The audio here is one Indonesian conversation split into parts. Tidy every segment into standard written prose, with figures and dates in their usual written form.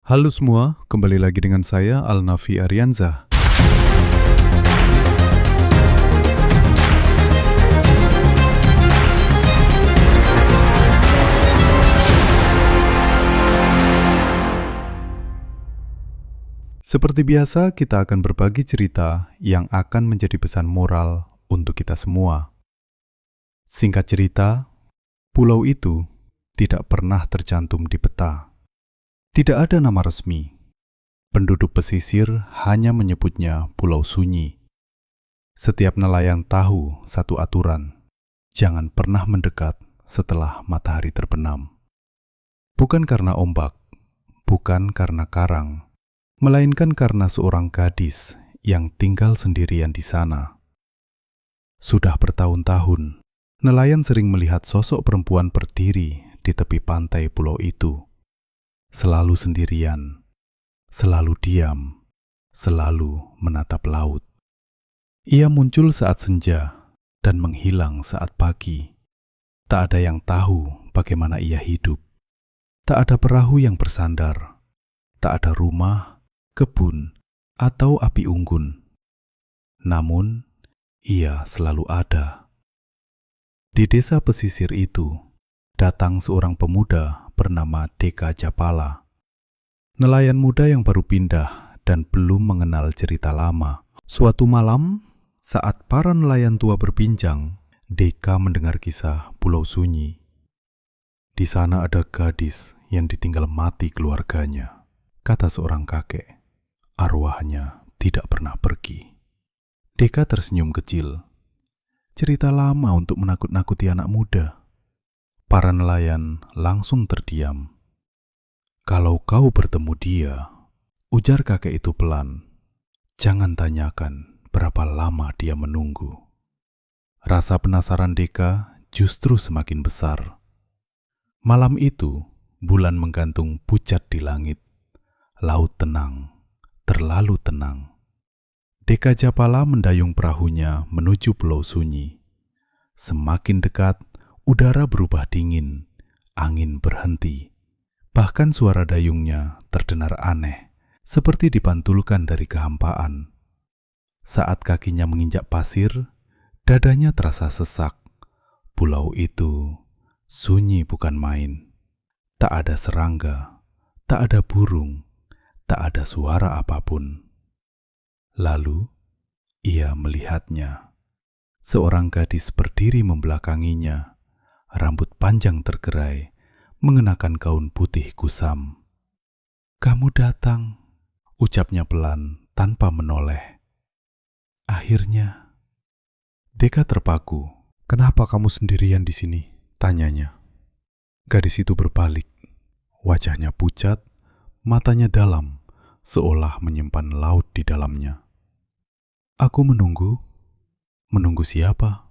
Halo semua, kembali lagi dengan saya Alnafi Arianza. Seperti biasa, kita akan berbagi cerita yang akan menjadi pesan moral untuk kita semua. Singkat cerita, pulau itu tidak pernah tercantum di peta. Tidak ada nama resmi. Penduduk pesisir hanya menyebutnya Pulau Sunyi. Setiap nelayan tahu satu aturan, jangan pernah mendekat setelah matahari terbenam. Bukan karena ombak, bukan karena karang, melainkan karena seorang gadis yang tinggal sendirian di sana. Sudah bertahun-tahun, nelayan sering melihat sosok perempuan berdiri di tepi pantai pulau itu. Selalu sendirian, selalu diam, selalu menatap laut. Ia muncul saat senja dan menghilang saat pagi. Tak ada yang tahu bagaimana ia hidup. Tak ada perahu yang bersandar. Tak ada rumah, kebun, atau api unggun. Namun, ia selalu ada. Di desa pesisir itu, datang seorang pemuda bernama Deka Japala. Nelayan muda yang baru pindah dan belum mengenal cerita lama. Suatu malam, saat para nelayan tua berbincang, Deka mendengar kisah Pulau Sunyi. Di sana ada gadis yang ditinggal mati keluarganya, kata seorang kakek. Arwahnya tidak pernah pergi. Deka tersenyum kecil. Cerita lama untuk menakut-nakuti anak muda. Para nelayan langsung terdiam. Kalau kau bertemu dia, ujar kakek itu pelan, jangan tanyakan berapa lama dia menunggu. Rasa penasaran Deka justru semakin besar. Malam itu, bulan menggantung pucat di langit. Laut tenang, terlalu tenang. Deka Japala mendayung perahunya menuju Pulau Sunyi. Semakin dekat, udara berubah dingin, angin berhenti. Bahkan suara dayungnya terdengar aneh, seperti dipantulkan dari kehampaan. Saat kakinya menginjak pasir, dadanya terasa sesak. Pulau itu sunyi bukan main. Tak ada serangga, tak ada burung, tak ada suara apapun. Lalu, ia melihatnya. Seorang gadis berdiri membelakanginya. Rambut panjang tergerai, mengenakan gaun putih kusam. Kamu datang, ucapnya pelan tanpa menoleh. Akhirnya, Deka terpaku. Kenapa kamu sendirian di sini? Tanyanya. Gadis itu berbalik. Wajahnya pucat, matanya dalam, seolah menyimpan laut di dalamnya. Aku menunggu. Menunggu siapa?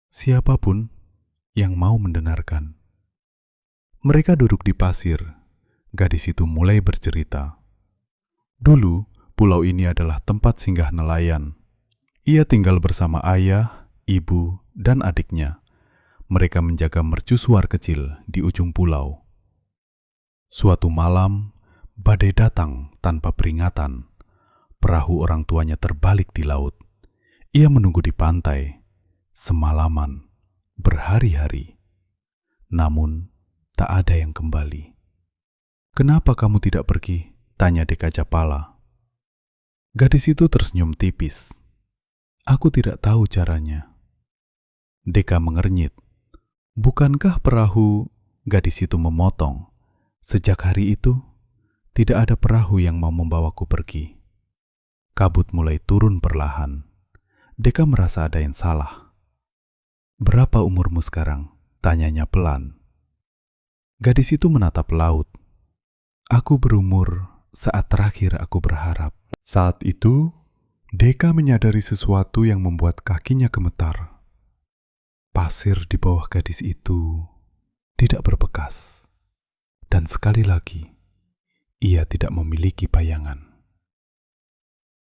Siapapun yang mau mendengarkan. Mereka duduk di pasir. Gadis itu mulai bercerita. Dulu, pulau ini adalah tempat singgah nelayan. Ia tinggal bersama ayah, ibu, dan adiknya. Mereka menjaga mercusuar kecil di ujung pulau. Suatu malam, badai datang tanpa peringatan. Perahu orang tuanya terbalik di laut. Ia menunggu di pantai, semalaman, berhari-hari. Namun, tak ada yang kembali. Kenapa kamu tidak pergi? Tanya Deka Japala. Gadis itu tersenyum tipis. Aku tidak tahu caranya. Deka mengernyit. Bukankah perahu? Gadis itu memotong. Sejak hari itu, tidak ada perahu yang mau membawaku pergi. Kabut mulai turun perlahan. Deka merasa ada yang salah. Berapa umurmu sekarang? Tanyanya pelan. Gadis itu menatap laut. Aku berumur saat terakhir aku berharap. Saat itu, Deka menyadari sesuatu yang membuat kakinya gemetar. Pasir di bawah gadis itu tidak berbekas. Dan sekali lagi, ia tidak memiliki bayangan.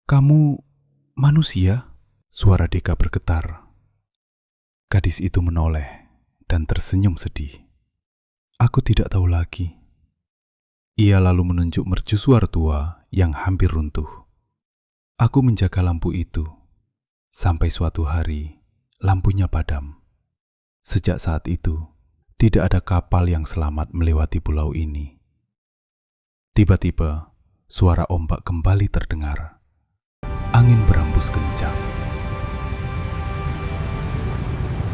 Kamu manusia? Suara Deka bergetar. Gadis itu menoleh dan tersenyum sedih. Aku tidak tahu lagi. Ia lalu menunjuk mercusuar tua yang hampir runtuh. Aku menjaga lampu itu, sampai suatu hari lampunya padam. Sejak saat itu, tidak ada kapal yang selamat melewati pulau ini. Tiba-tiba, suara ombak kembali terdengar. Angin berembus kencang.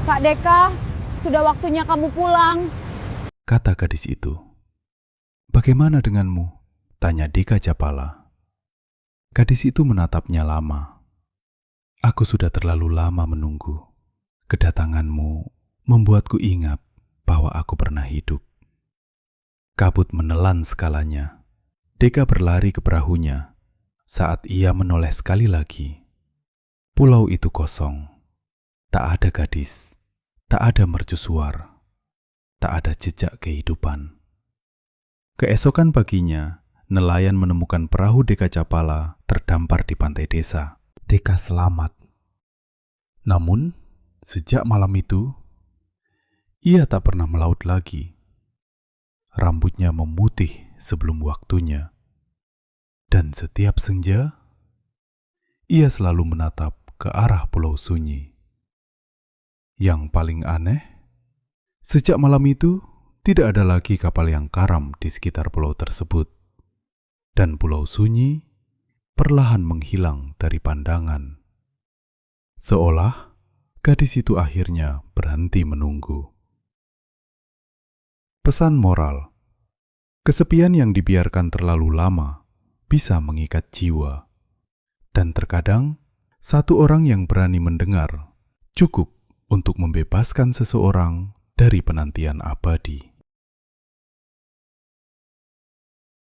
Kak Deka, sudah waktunya kamu pulang. Kata gadis itu. Bagaimana denganmu? Tanya Deka Japala. Gadis itu menatapnya lama. Aku sudah terlalu lama menunggu. Kedatanganmu membuatku ingat bahwa aku pernah hidup. Kabut menelan skalanya. Deka berlari ke perahunya. Saat ia menoleh sekali lagi, pulau itu kosong. Tak ada gadis, tak ada mercusuar, tak ada jejak kehidupan. Keesokan paginya, nelayan menemukan perahu Deka Japala terdampar di pantai desa. Deka selamat. Namun, sejak malam itu, ia tak pernah melaut lagi. Rambutnya memutih sebelum waktunya. Dan setiap senja, ia selalu menatap ke arah pulau sunyi. Yang paling aneh, sejak malam itu tidak ada lagi kapal yang karam di sekitar pulau tersebut. Dan pulau sunyi perlahan menghilang dari pandangan. Seolah gadis itu akhirnya berhenti menunggu. Pesan moral: kesepian yang dibiarkan terlalu lama bisa mengikat jiwa. Dan terkadang, satu orang yang berani mendengar cukup untuk membebaskan seseorang dari penantian abadi.